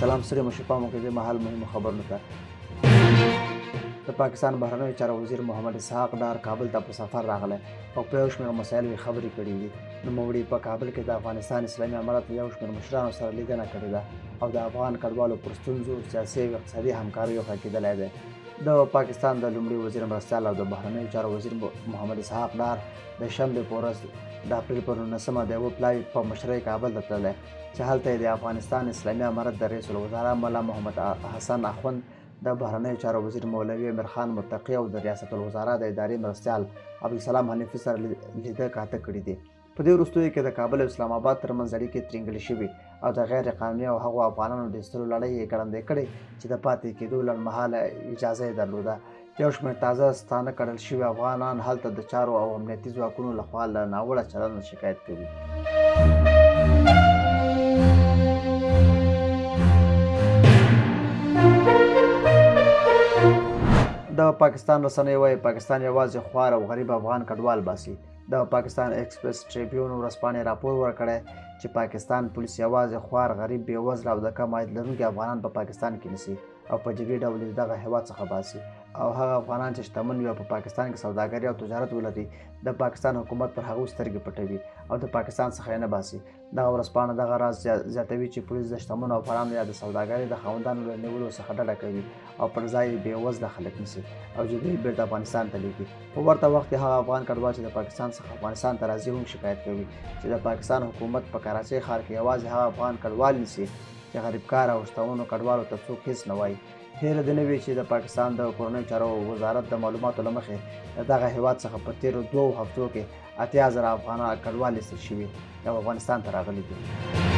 سلام ستړي مو شپه مو کې د مهال مهمو خبرونو ته. د پاکستان بهرنیو چارو وزیر محمد اسحاق ډار کابل ته په سفر راغلی او په یو شمېر مسایلو یې خبرې کړې دي. نوموړي په کابل کې د افغانستان اسلامي امارت له یو شمېر مشرانو سره لیدنه کړې ده او د افغان کډوالو پر ستونزو سیاسي او اقتصادي همکاریو غږېدلی دی. د پاکستان د لومړي وزیر مرستیال او د بهرنیو چارو وزیر محمد اسحاق ډار د شنبې په ورځ د اپریل پر 19مه د یوه پلاوي په مشرۍ کابل ته تللی چې هلته یې د افغانستان اسلامي امارت د رئیس الوزرا ملا محمد حسن اخوند، د بهرنیو چارو وزیر مولوي امیر خان متقي او د ریاست الوزرا د ادارې مرستیال عبدالسلام حنیفي سره لیده کاته کړي دي. په دې وروستیو کې د کابل او اسلام آباد ترمنځ اړیکې ترینګلې شوي او د غیر قانوني او هغو افغانانو د ایستلو لړۍ یې ګړندۍ کړې چې د پاتې کېدو لنډمهاله اجازه یې درلوده. یو شمېر تازه ستانه کړل شوي افغانان هلته د چارو او امنیتي ځواکونو لخوا له ناوړه چلند شکایت کوي. د پاکستان رسنیو وایي پاکستان یوازې خوار او غریب افغان کډوال باسي. د پاکستان ایکسپریس ټریبیون ورځپاڼې راپور ورکړی چې پاکستان پولیس یوازې خوار، غریب، بېوزله او د کم عاید لرونکي افغانان په پاکستان کې نیسي او په جبري ډول یې دغه هېواد څخه باسي، او هغه افغانان چې شتمن وي او په پاکستان کې سوداګري او تجارت ولري د پاکستان حکومت پر هغوی سترګې پټوي او د پاکستان څخه یې نه باسي. دغه ورځپاڼه دغه راز زیاتوي چې پولیس د شتمنو افغانانو یا د سوداګرۍ د خاوندانو له نیولو څخه ډډه کوي او پر ځای یې بېوزله خلک نیسي او جبري بېرته افغانستان ته لیږي. په ورته وخت کې هغه افغان کډوال چې د پاکستان څخه افغانستان ته راځي هم شکایت کوي چې د پاکستان حکومت په کراچۍ ښار کې یوازې هغه افغان کډوال نیسي چې غریبکار او شتمنو کډوالو ته څوک هېڅ نه وایي. هیله دې نه وي چې د پاکستان د کورنیو چارو وزارت د معلوماتو له مخې د دغه هېواد څخه په تېرو 2 هفتو کې 80,000 افغان کډوال ایستل شوي او افغانستان ته راغلي دي.